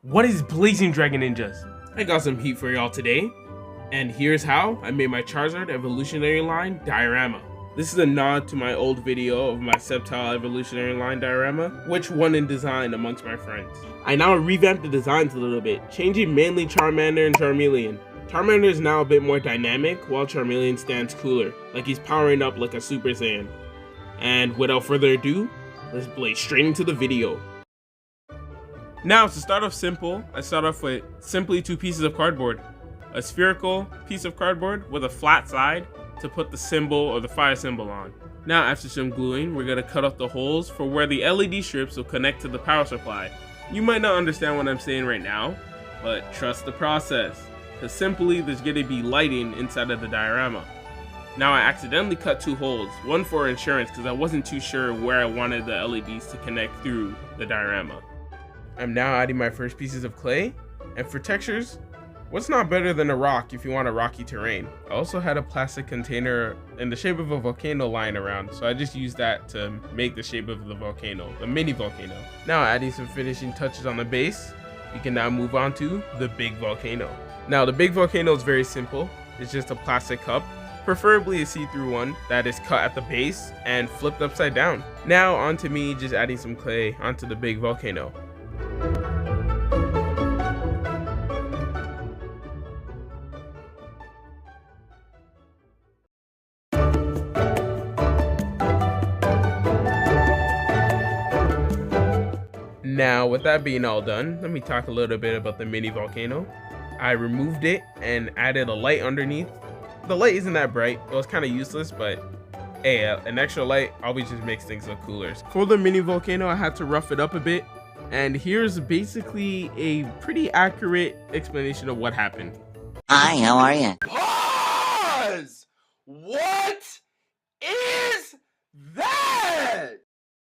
What is Blazing Dragon Ninjas? I got some heat for y'all today, and here's how I made my Charizard evolutionary line diorama. This is a nod to my old video of my Sceptile evolutionary line diorama, which won in design amongst my friends. I now revamped the designs a little bit, changing mainly Charmander and Charmeleon. Charmander is now a bit more dynamic, while Charmeleon stands cooler, like he's powering up like a Super Saiyan. And without further ado, let's blaze straight into the video. Now, to start off simple, I start off with simply two pieces of cardboard. A spherical piece of cardboard with a flat side to put the symbol or the fire symbol on. Now, after some gluing, we're going to cut off the holes for where the LED strips will connect to the power supply. You might not understand what I'm saying right now, but trust the process, because simply there's going to be lighting inside of the diorama. Now, I accidentally cut two holes, one for insurance because I wasn't too sure where I wanted the LEDs to connect through the diorama. I'm now adding my first pieces of clay, and for textures, what's not better than a rock if you want a rocky terrain? I also had a plastic container in the shape of a volcano lying around, so I just used that to make the shape of the volcano, the mini volcano. Now adding some finishing touches on the base, we can now move on to the big volcano. Now the big volcano is very simple. It's just a plastic cup, preferably a see-through one that is cut at the base and flipped upside down. Now onto me just adding some clay onto the big volcano. Now, with that being all done, let me talk a little bit about the mini volcano. I removed it and added a light underneath. The light isn't that bright, it was kind of useless, but hey, an extra light always just makes things look cooler. For the mini volcano, I had to rough it up a bit, and here's basically a pretty accurate explanation of what happened. Hi, how are you? Pause! What is that?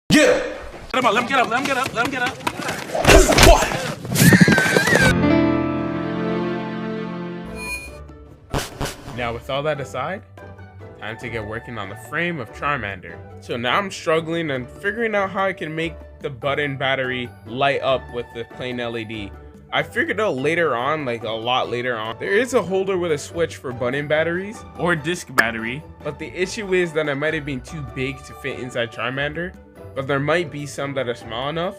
Get him! Let him get up, let him get up, let him get up. Now, with all that aside, time to get working on the frame of Charmander. So now I'm struggling and figuring out how I can make the button battery light up with the plain LED. I figured out later on, like a lot later on, there is a holder with a switch for button batteries or disc battery, but the issue is that I might have been too big to fit inside Charmander, but there might be some that are small enough.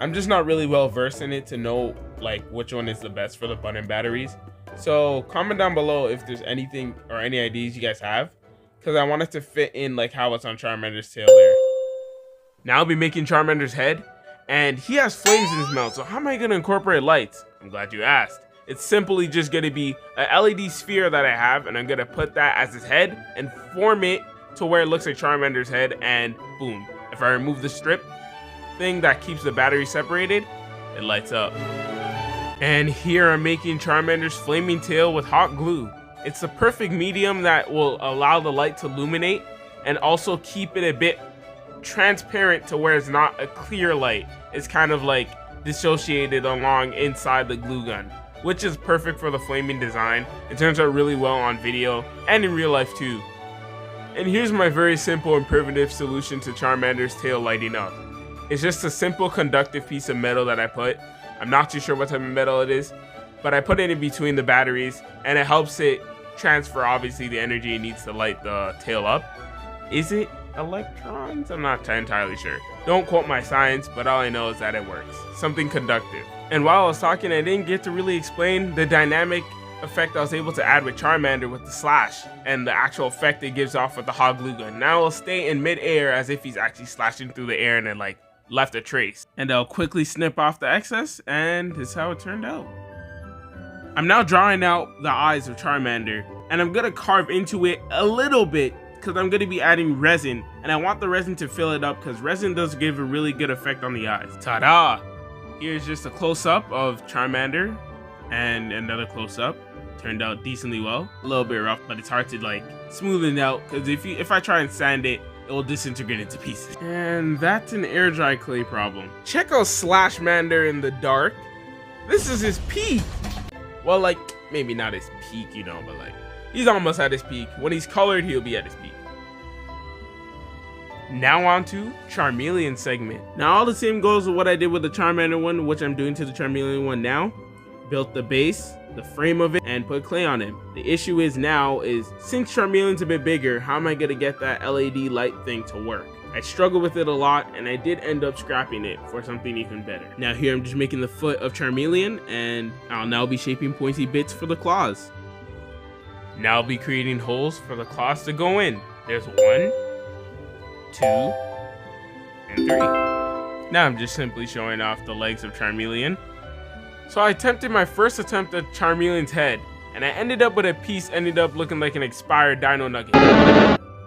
I'm just not really well versed in it to know like which one is the best for the button batteries. So comment down below if there's anything or any ideas you guys have, because I want it to fit in like how it's on Charmander's tail there. Now I'll be making Charmander's head, and he has flames in his mouth, so how am I going to incorporate lights? I'm glad you asked. It's simply just going to be an LED sphere that I have, and I'm going to put that as his head and form it to where it looks like Charmander's head, and boom. If I remove the strip thing that keeps the battery separated, it lights up. And here I'm making Charmander's flaming tail with hot glue. It's the perfect medium that will allow the light to illuminate and also keep it a bit transparent to where it's not a clear light. It's kind of like dissociated along inside the glue gun, which is perfect for the flaming design. It turns out really well on video and in real life too. And here's my very simple and primitive solution to Charmander's tail lighting up. It's just a simple conductive piece of metal that I put. I'm not too sure what type of metal it is, but I put it in between the batteries and it helps it transfer obviously the energy it needs to light the tail up. Is it electrons? I'm not entirely sure. Don't quote my science, but all I know is that it works. Something conductive. And while I was talking, I didn't get to really explain the dynamic effect I was able to add with Charmander with the slash and the actual effect it gives off with the hot glue gun. Now it'll stay in mid-air as if he's actually slashing through the air and then like left a trace. And I'll quickly snip off the excess, and this is how it turned out. I'm now drawing out the eyes of Charmander, and I'm gonna carve into it a little bit because I'm gonna be adding resin, and I want the resin to fill it up because resin does give a really good effect on the eyes. Ta-da! Here's just a close-up of Charmander and another close-up. Turned out decently well. A little bit rough, but it's hard to like smoothen it out because if I try and sand it, it will disintegrate into pieces. And that's an air dry clay problem. Check out Slashmander in the dark. This is his peak. Well, like maybe not his peak, you know, but like he's almost at his peak. When he's colored, he'll be at his peak. Now on to Charmeleon segment. Now all the same goes with what I did with the Charmander one, which I'm doing to the Charmeleon one now. Built the base, the frame of it, and put clay on him. The issue is now is, since Charmeleon's a bit bigger, how am I gonna get that LED light thing to work? I struggled with it a lot, and I did end up scrapping it for something even better. Now here I'm just making the foot of Charmeleon, and I'll now be shaping pointy bits for the claws. Now I'll be creating holes for the claws to go in. There's 1, 2, and 3. Now I'm just simply showing off the legs of Charmeleon. So I attempted my first attempt at Charmeleon's head, and I ended up with a piece ended up looking like an expired dino nugget.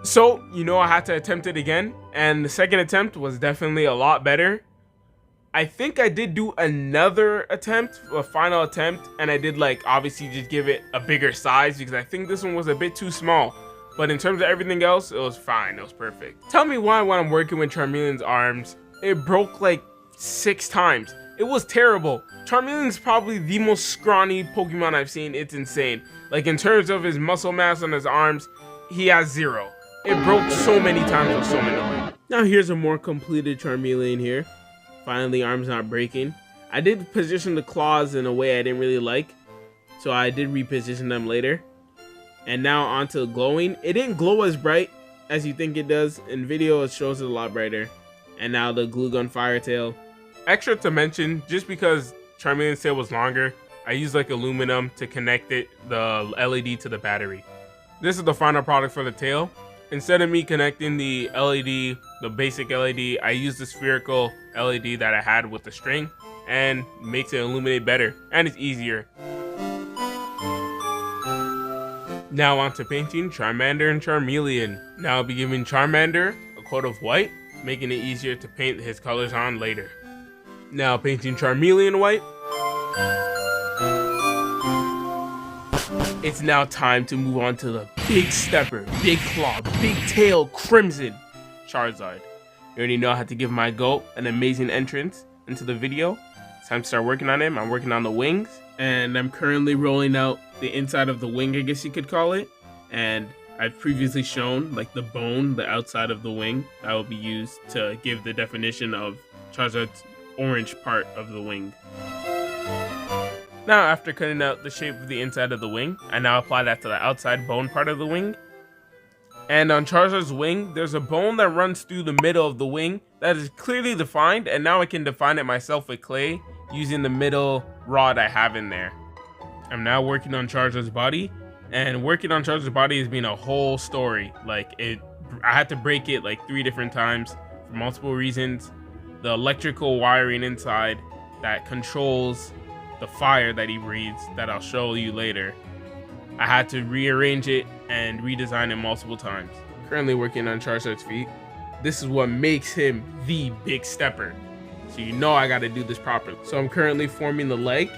So, I had to attempt it again, and the second attempt was definitely a lot better. I think I did do another attempt, a final attempt, and I did obviously just give it a bigger size because I think this one was a bit too small. But in terms of everything else, it was fine, it was perfect. Tell me why when I'm working with Charmeleon's arms, it broke 6 times. It was terrible. Charmeleon's probably the most scrawny Pokemon I've seen. It's insane. In terms of his muscle mass on his arms, he has 0. It broke so many times with so many ways. Now here's a more completed Charmeleon here. Finally, arms not breaking. I did position the claws in a way I didn't really like, so I did reposition them later. And now onto glowing. It didn't glow as bright as you think it does. In video, it shows it a lot brighter. And now the glue gun fire tail. Extra to mention, just because Charmeleon's tail was longer, I used aluminum to connect the LED to the battery. This is the final product for the tail. Instead of me connecting the LED, the basic LED, I used the spherical LED that I had with the string, and makes it illuminate better, and it's easier. Now on to painting Charmander and Charmeleon. Now I'll be giving Charmander a coat of white, making it easier to paint his colors on later. Now painting Charmeleon white. It's now time to move on to the big stepper, big claw, big tail, crimson Charizard. You already know I had to give my goat an amazing entrance into the video. It's time to start working on him. I'm working on the wings, and I'm currently rolling out the inside of the wing, I guess you could call it. And I've previously shown the bone, the outside of the wing, that will be used to give the definition of Charizard's orange part of the wing. Now after cutting out the shape of the inside of the wing, I now apply that to the outside bone part of the wing. And on Charizard's wing, there's a bone that runs through the middle of the wing that is clearly defined, and now I can define it myself with clay using the middle rod I have in there. I'm now working on Charizard's body, and working on Charizard's body has been a whole story. I had to break it 3 different times for multiple reasons. The electrical wiring inside that controls the fire that he breathes, that I'll show you later, I had to rearrange it and redesign it multiple times. Currently working on Charizard's feet. This is what makes him the big stepper. So I gotta do this properly. So I'm currently forming the leg,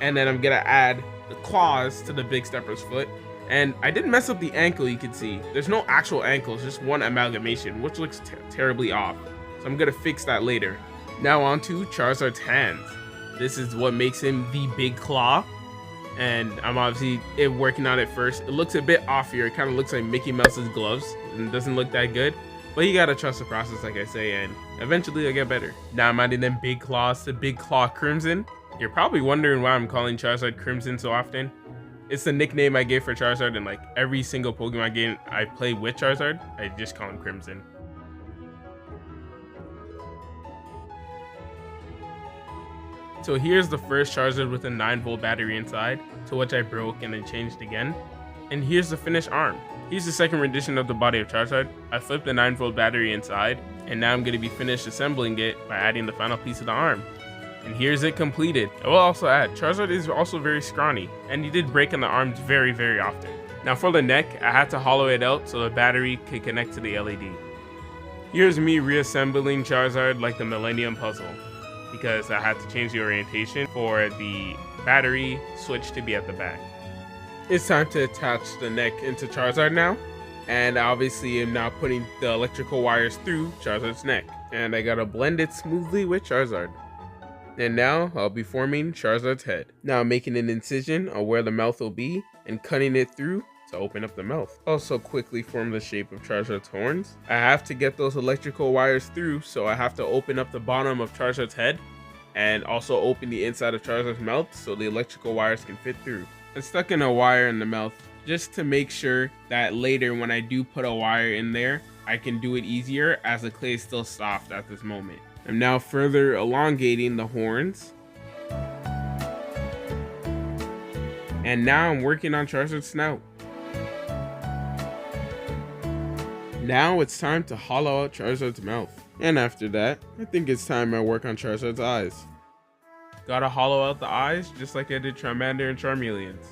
and then I'm gonna add the claws to the big stepper's foot. And I didn't mess up the ankle, you can see. There's no actual ankle, it's just one amalgamation, which looks terribly off. So I'm gonna fix that later. Now on to Charizard's hands. This is what makes him the big claw, and I'm obviously working on it first. It looks a bit off here. It kind of looks like Mickey Mouse's gloves, and it doesn't look that good, but you gotta trust the process, like I say, and eventually it'll get better. Now I'm adding them big claws to Big Claw Crimson. You're probably wondering why I'm calling Charizard Crimson so often. It's the nickname I gave for Charizard, and every single Pokemon game I play with Charizard, I just call him Crimson. So here's the first Charizard with a 9-volt battery inside, to which I broke and then changed again. And here's the finished arm. Here's the second rendition of the body of Charizard. I flipped the 9-volt battery inside, and now I'm going to be finished assembling it by adding the final piece of the arm. And here's it completed. I will also add, Charizard is also very scrawny, and he did break on the arms very, very often. Now for the neck, I had to hollow it out so the battery could connect to the LED. Here's me reassembling Charizard like the Millennium Puzzle, because I had to change the orientation for the battery switch to be at the back. It's time to attach the neck into Charizard now, and obviously I'm now putting the electrical wires through Charizard's neck, and I gotta blend it smoothly with Charizard. And now I'll be forming Charizard's head. Now I'm making an incision on where the mouth will be and cutting it through to open up the mouth. Also quickly form the shape of Charizard's horns. I have to get those electrical wires through, so I have to open up the bottom of Charizard's head and also open the inside of Charizard's mouth so the electrical wires can fit through. I stuck in a wire in the mouth just to make sure that later when I do put a wire in there, I can do it easier as the clay is still soft at this moment. I'm now further elongating the horns. And now I'm working on Charizard's snout. Now it's time to hollow out Charizard's mouth. And after that, I think it's time I work on Charizard's eyes. Gotta hollow out the eyes just like I did Charmander and Charmeleon's.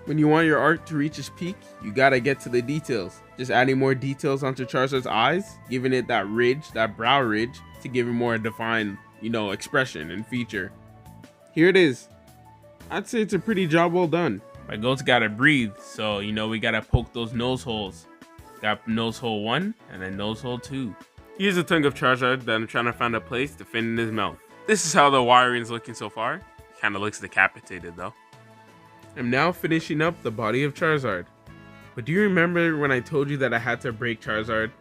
When you want your art to reach its peak, you gotta get to the details. Just adding more details onto Charizard's eyes, giving it that ridge, that brow ridge, to give it more defined, expression and feature. Here it is. I'd say it's a pretty job well done. My goat's gotta breathe, so we gotta poke those nose holes. Got nose hole 1 and then nose hole 2. Here's the tongue of Charizard that I'm trying to find a place to fit in his mouth. This is how the wiring is looking so far. Kinda looks decapitated though. I'm now finishing up the body of Charizard. But do you remember when I told you that I had to break Charizard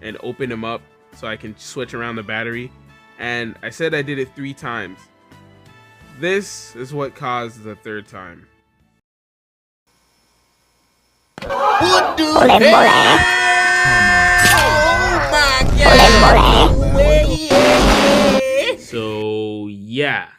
and open him up so I can switch around the battery? And I said I did it 3 times. This is what caused the 3rd time. What the hell? Oh my God! So yeah,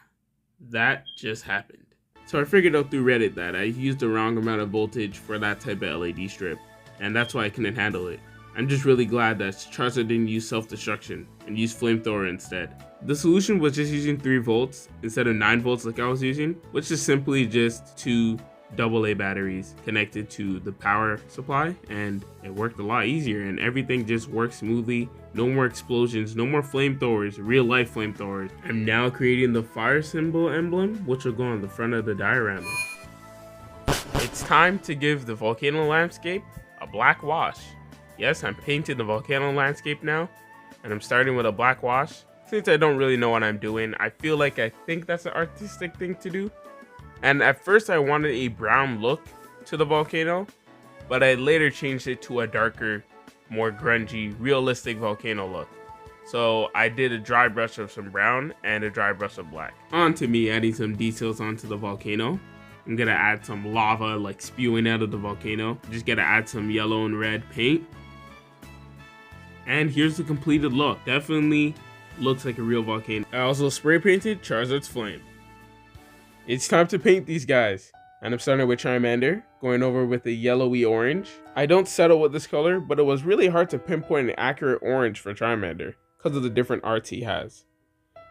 that just happened. So I figured out through Reddit that I used the wrong amount of voltage for that type of LED strip, and that's why I couldn't handle it. I'm just really glad that Charizard didn't use self-destruction and used flamethrower instead. The solution was just using 3 volts instead of 9 volts like I was using, which is simply just 2 AA batteries connected to the power supply, and it worked a lot easier and everything just worked smoothly. No more explosions, no more flamethrowers, real life flamethrowers. I'm now creating the fire symbol emblem, which will go on the front of the diorama. It's time to give the volcano landscape a black wash. Yes, I'm painting the volcano landscape now, and I'm starting with a black wash. Since I don't really know what I'm doing, I think that's an artistic thing to do. And at first I wanted a brown look to the volcano, but I later changed it to a darker, more grungy, realistic volcano look. So I did a dry brush of some brown and a dry brush of black. On to me adding some details onto the volcano. I'm gonna add some lava like spewing out of the volcano. Just gotta add some yellow and red paint. And here's the completed look. Definitely looks like a real volcano. I also spray painted Charizard's flame. It's time to paint these guys. And I'm starting with Charmander, going over with a yellowy orange. I don't settle with this color, but it was really hard to pinpoint an accurate orange for Charmander because of the different arts he has.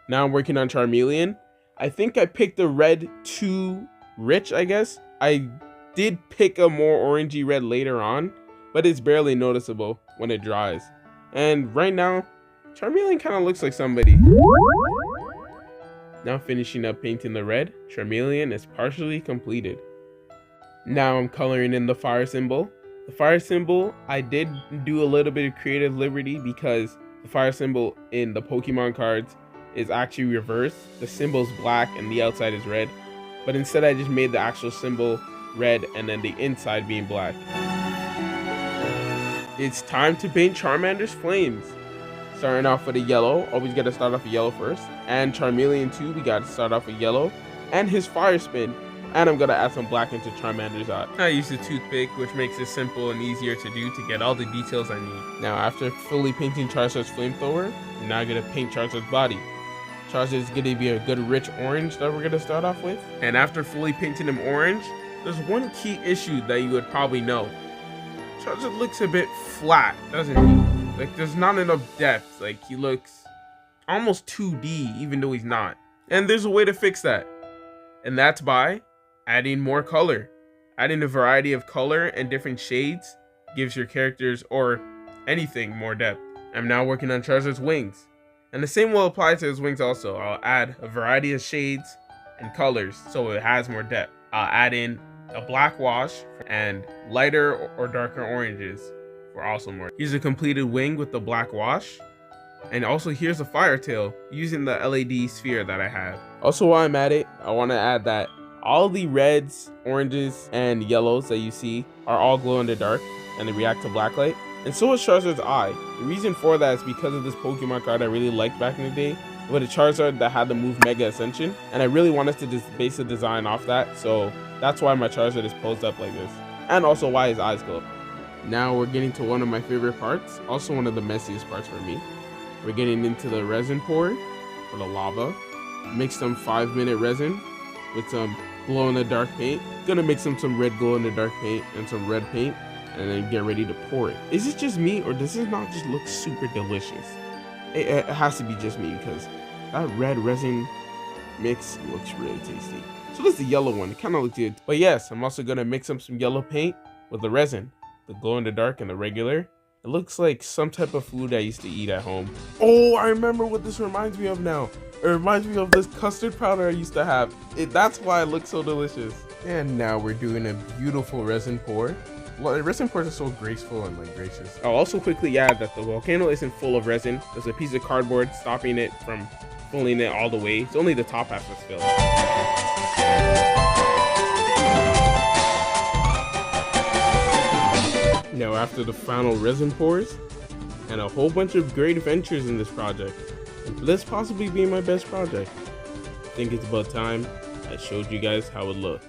Now I'm working on Charmeleon. I think I picked the red too rich, I guess. I did pick a more orangey red later on, but it's barely noticeable when it dries. And right now, Charmeleon kind of looks like somebody. Now finishing up painting the red, Charmeleon is partially completed. Now I'm coloring in the fire symbol. The fire symbol, I did do a little bit of creative liberty because the fire symbol in the Pokemon cards is actually reversed. The symbol's black and the outside is red. But instead I just made the actual symbol red and then the inside being black. It's time to paint Charmander's flames. Starting off with a yellow, always gotta start off with yellow first. And Charmeleon too, we gotta start off with yellow. And his fire spin. And I'm gonna add some black into Charmander's eye. I use a toothpick, which makes it simple and easier to do to get all the details I need. Now after fully painting Charizard's flamethrower, I'm now gonna paint Charizard's body. Charizard is gonna be a good rich orange that we're gonna start off with. And after fully painting him orange, there's one key issue that you would probably know. Charizard looks a bit flat, doesn't he? Like, there's not enough depth. Like, he looks almost 2D, even though he's not. And there's a way to fix that. And that's by adding more color. Adding a variety of color and different shades gives your characters, or anything, more depth. I'm now working on Charizard's wings. And the same will apply to his wings also. I'll add a variety of shades and colors so it has more depth. I'll add in a black wash and lighter or darker oranges. Also more. Here's a completed wing with the black wash, and also here's a fire tail using the LED sphere that I have. Also while I'm at it, I want to add that All the reds, oranges, and yellows that you see are all glow in the dark and they react to blacklight. And so is Charizard's eye. The reason for that is because of this Pokemon card I really liked back in the day, with a Charizard that had the move Mega Ascension, and I really wanted to just base the design off that, so that's why my Charizard is posed up like this, and also why his eyes glow. Now we're getting to one of my favorite parts, also one of the messiest parts for me. We're getting into the resin pour for the lava. Mix some 5-minute resin with some glow in the dark paint. Gonna mix some red glow in the dark paint and some red paint, and then get ready to pour it. Is it just me, or does this not just look super delicious? It has to be just me, because that red resin mix looks really tasty. So this is the yellow one. It kind of looks good. But yes, I'm also going to mix up some yellow paint with the resin, the glow in the dark and the regular. It looks like some type of food I used to eat at home. Oh, I remember what this reminds me of now. It reminds me of this custard powder I used to have. That's why it looks so delicious. And now we're doing a beautiful resin pour. Well, the resin pours are so graceful and like gracious. I'll also quickly add that the volcano isn't full of resin. There's a piece of cardboard stopping it from filling it all the way. It's only the top half that's filled. Now after the final resin pours and a whole bunch of great adventures in this project, and this possibly being my best project, I think it's about time I showed you guys how it looked.